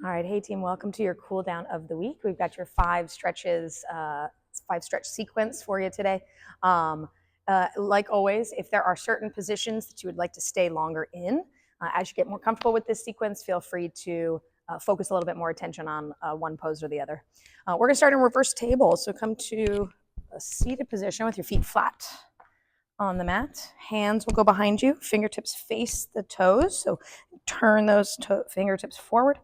All right, hey team, welcome to your cool down of the week. We've got your 5 stretch sequence for you today. Like always, if there are certain positions that you would like to stay longer in, as you get more comfortable with this sequence, feel free to focus a little bit more attention on one pose or the other. We're gonna start in reverse table. So come to a seated position with your feet flat on the mat. Hands will go behind you, fingertips face the toes. So turn those fingertips forward.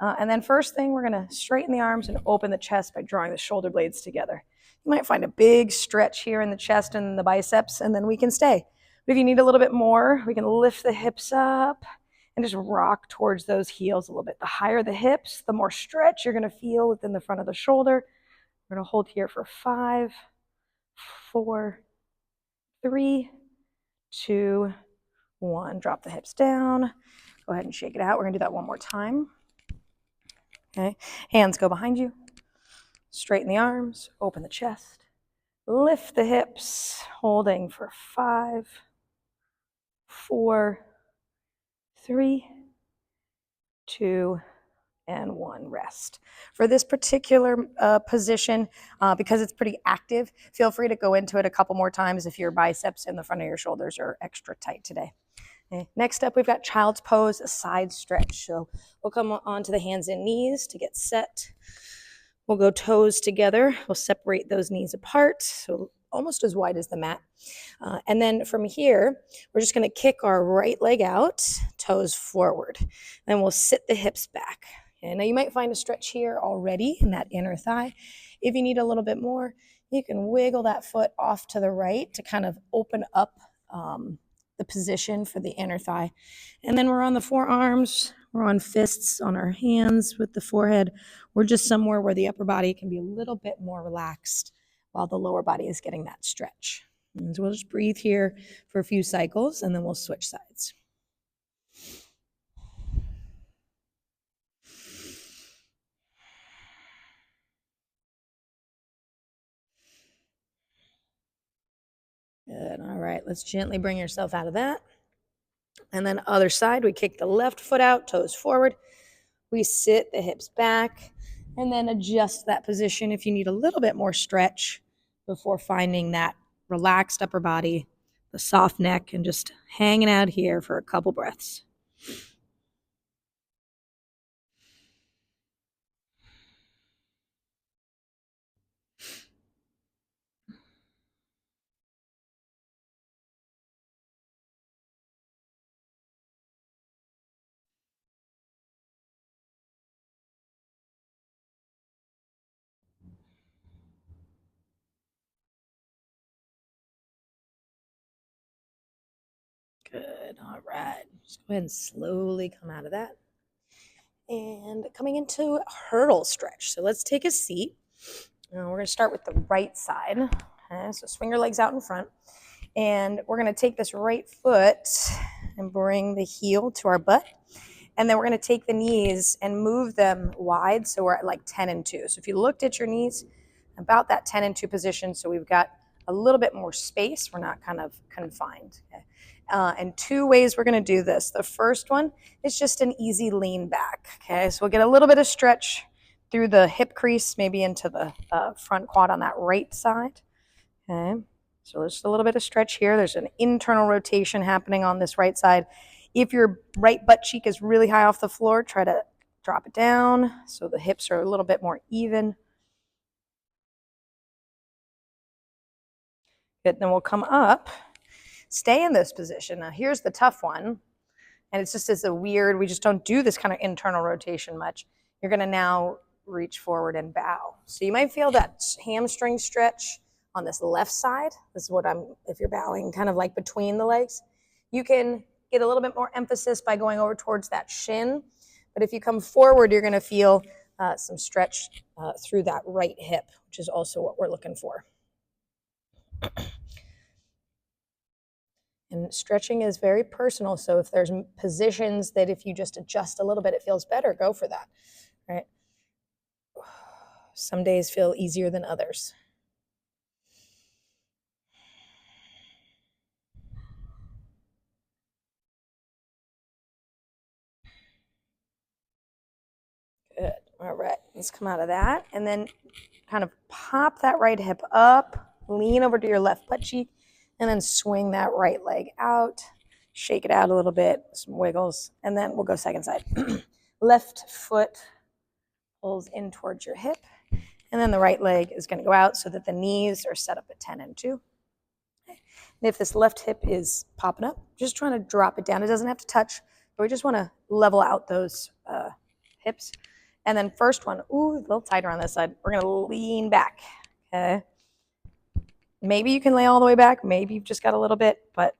And then first thing, we're gonna straighten the arms and open the chest by drawing the shoulder blades together. You might find a big stretch here in the chest and the biceps, and then we can stay. But if you need a little bit more, we can lift the hips up and just rock towards those heels a little bit. The higher the hips, the more stretch you're gonna feel within the front of the shoulder. We're gonna hold here for 5, 4, 3, 2, 1. Drop the hips down. Go ahead and shake it out. We're gonna do that one more time. Okay, hands go behind you. Straighten the arms, open the chest, lift the hips, holding for 5, 4, 3, 2, and 1. Rest. For this particular position, because it's pretty active, feel free to go into it a couple more times if your biceps and the front of your shoulders are extra tight today. Okay. Next up, we've got child's pose, a side stretch. So we'll come onto the hands and knees to get set. We'll go toes together. We'll separate those knees apart, so almost as wide as the mat. And then from here, we're just going to kick our right leg out, toes forward. Then we'll sit the hips back. Okay, now you might find a stretch here already in that inner thigh. If you need a little bit more, you can wiggle that foot off to the right to kind of open up the position for the inner thigh. And then we're on the forearms. We're on fists on our hands with the forehead. We're just somewhere where the upper body can be a little bit more relaxed while the lower body is getting that stretch. And so we'll just breathe here for a few cycles and then we'll switch sides. Good. All right, let's gently bring yourself out of that. And then other side, we kick the left foot out, toes forward. We sit the hips back and then adjust that position if you need a little bit more stretch before finding that relaxed upper body, the soft neck, and just hanging out here for a couple breaths. Good. All right. Just go ahead and slowly come out of that. And coming into hurdle stretch. So let's take a seat. We're going to start with the right side. Okay, so swing your legs out in front. And we're going to take this right foot and bring the heel to our butt. And then we're going to take the knees and move them wide. So we're at like 10 and 2. So if you looked at your knees, about that 10 and 2 position. So we've got a little bit more space. We're not kind of confined. Okay? And 2 ways we're going to do this. The first one is just an easy lean back. Okay, so we'll get a little bit of stretch through the hip crease, maybe into the front quad on that right side. Okay, so there's a little bit of stretch here. There's an internal rotation happening on this right side. If your right butt cheek is really high off the floor, try to drop it down so the hips are a little bit more even. Good, then we'll come up, stay in this position. Now here's the tough one, and it's just as a weird, we just don't do this kind of internal rotation much. You're gonna now reach forward and bow. So you might feel that hamstring stretch on this left side. This is what if you're bowing kind of like between the legs. You can get a little bit more emphasis by going over towards that shin. But if you come forward, you're gonna feel some stretch through that right hip, which is also what we're looking for. And stretching is very personal. So if there's positions that if you just adjust a little bit, it feels better, go for that, right? Some days feel easier than others. All right, let's come out of that. And then kind of pop that right hip up, lean over to your left butt cheek, and then swing that right leg out. Shake it out a little bit, some wiggles, and then we'll go second side. Left foot pulls in towards your hip, and then the right leg is going to go out so that the knees are set up at 10 and 2. And if this left hip is popping up, just trying to drop it down. It doesn't have to touch, but we just want to level out those hips. And then first one, ooh, a little tighter on this side. We're going to lean back, okay? Maybe you can lay all the way back. Maybe you've just got a little bit, but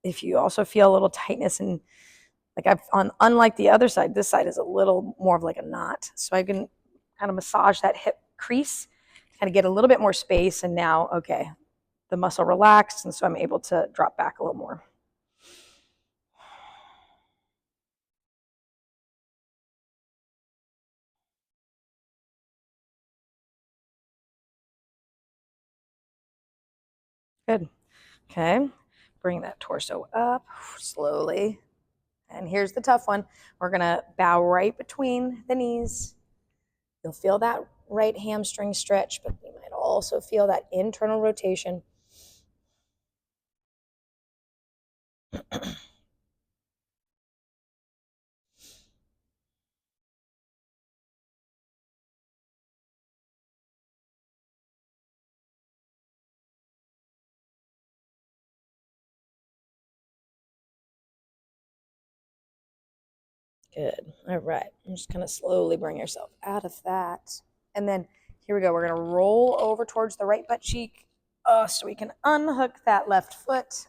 if you also feel a little tightness and unlike the other side, this side is a little more of like a knot. So I can kind of massage that hip crease, kind of get a little bit more space. And now, okay, the muscle relaxed. And so I'm able to drop back a little more. Good. Okay. Bring that torso up slowly. And here's the tough one. We're going to bow right between the knees. You'll feel that right hamstring stretch, but you might also feel that internal rotation. Good. All right. I'm just going to slowly bring yourself out of that. And then here we go. We're going to roll over towards the right butt cheek so we can unhook that left foot.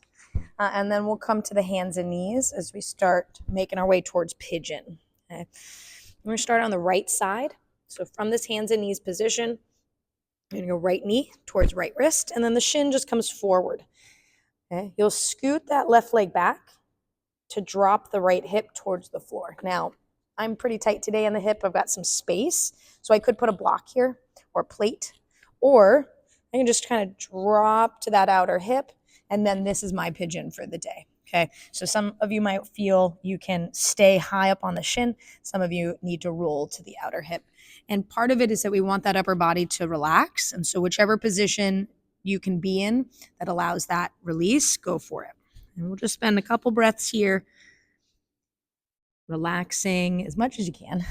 And then we'll come to the hands and knees as we start making our way towards pigeon. Okay. We're going to start on the right side. So from this hands and knees position, you're going to go right knee towards right wrist. And then the shin just comes forward. Okay. You'll scoot that left leg back to drop the right hip towards the floor. Now, I'm pretty tight today in the hip. I've got some space. So I could put a block here or a plate, or I can just kind of drop to that outer hip. And then this is my pigeon for the day. Okay. So some of you might feel you can stay high up on the shin. Some of you need to roll to the outer hip. And part of it is that we want that upper body to relax. And so whichever position you can be in that allows that release, go for it. And we'll just spend a couple breaths here, relaxing as much as you can.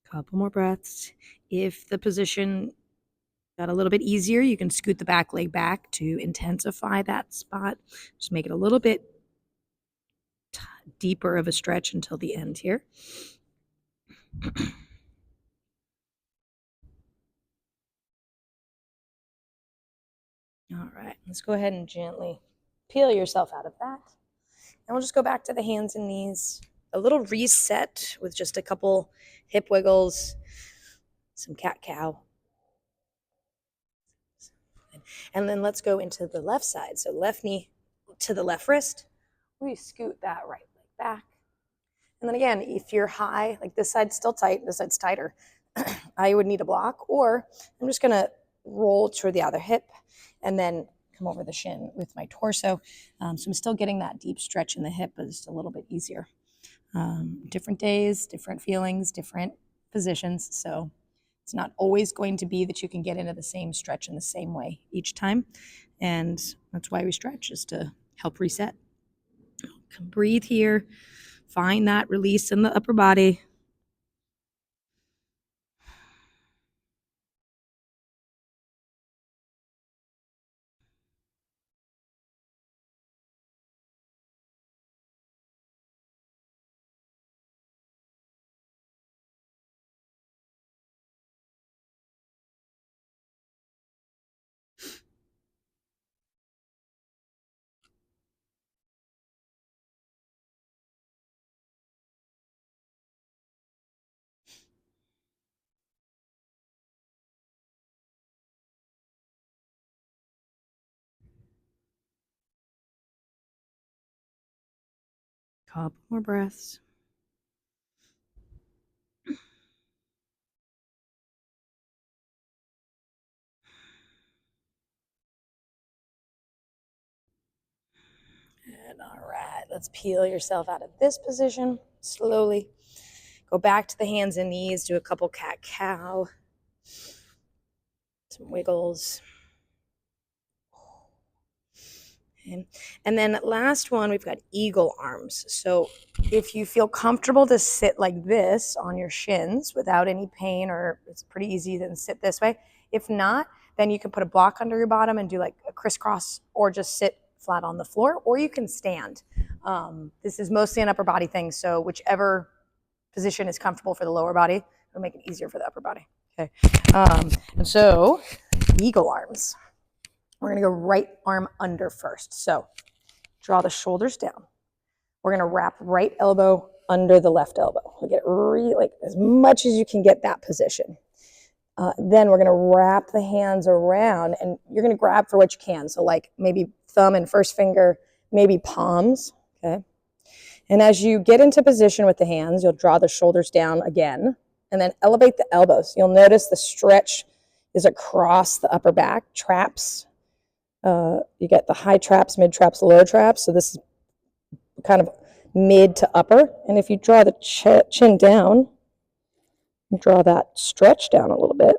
Couple more breaths. If the position got a little bit easier, you can scoot the back leg back to intensify that spot. Just make it a little bit deeper of a stretch until the end here. All right, let's go ahead and gently peel yourself out of that. And we'll just go back to the hands and knees. A little reset with just a couple hip wiggles, some cat-cow. And then let's go into the left side. So left knee to the left wrist. We scoot that right leg back. And then again, if you're high, like this side's still tight, this side's tighter, I would need a block, or I'm just gonna roll toward the other hip and then come over the shin with my torso. So I'm still getting that deep stretch in the hip, but it's a little bit easier. Different days, different feelings, different positions. So it's not always going to be that you can get into the same stretch in the same way each time. And that's why we stretch, is to help reset. Breathe here. Find that release in the upper body. Couple more breaths. And all right, let's peel yourself out of this position slowly. Go back to the hands and knees, do a couple cat-cow. Some wiggles. Okay. And then last one, we've got eagle arms. So if you feel comfortable to sit like this on your shins without any pain, or it's pretty easy to sit this way. If not, then you can put a block under your bottom and do like a crisscross, or just sit flat on the floor, or you can stand. This is mostly an upper body thing, so whichever position is comfortable for the lower body, it'll make it easier for the upper body. Okay. And so eagle arms. We're going to go right arm under first. So draw the shoulders down. We're going to wrap right elbow under the left elbow. We'll get really, like, as much as you can get that position. Then we're going to wrap the hands around, and you're going to grab for what you can. So like maybe thumb and first finger, maybe palms. Okay. And as you get into position with the hands, you'll draw the shoulders down again, and then elevate the elbows. You'll notice the stretch is across the upper back, traps. You get the high traps, mid traps, low traps. So this is kind of mid to upper. And if you draw the chin down, draw that stretch down a little bit.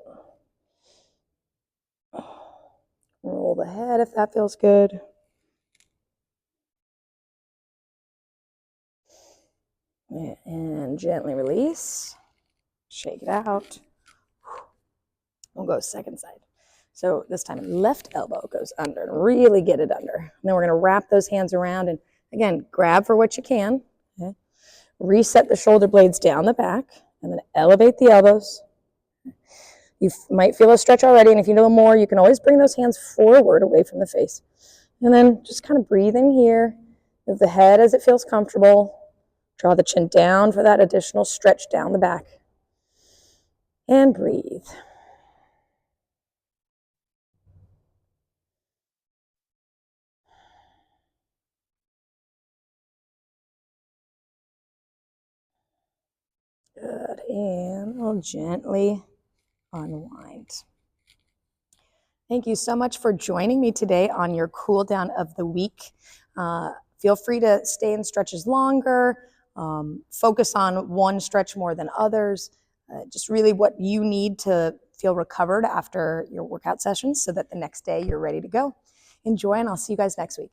Roll the head if that feels good. And gently release. Shake it out. We'll go second side. So this time left elbow goes under, and really get it under. And then we're going to wrap those hands around, and again, grab for what you can. Okay. Reset the shoulder blades down the back, and then elevate the elbows. You might feel a stretch already, and if you know more, you can always bring those hands forward away from the face. And then just kind of breathe in here. Move the head as it feels comfortable. Draw the chin down for that additional stretch down the back. And breathe. Good, and we'll gently unwind. Thank you so much for joining me today on your cool down of the week. Feel free to stay in stretches longer, focus on one stretch more than others, just really what you need to feel recovered after your workout sessions so that the next day you're ready to go. Enjoy, and I'll see you guys next week.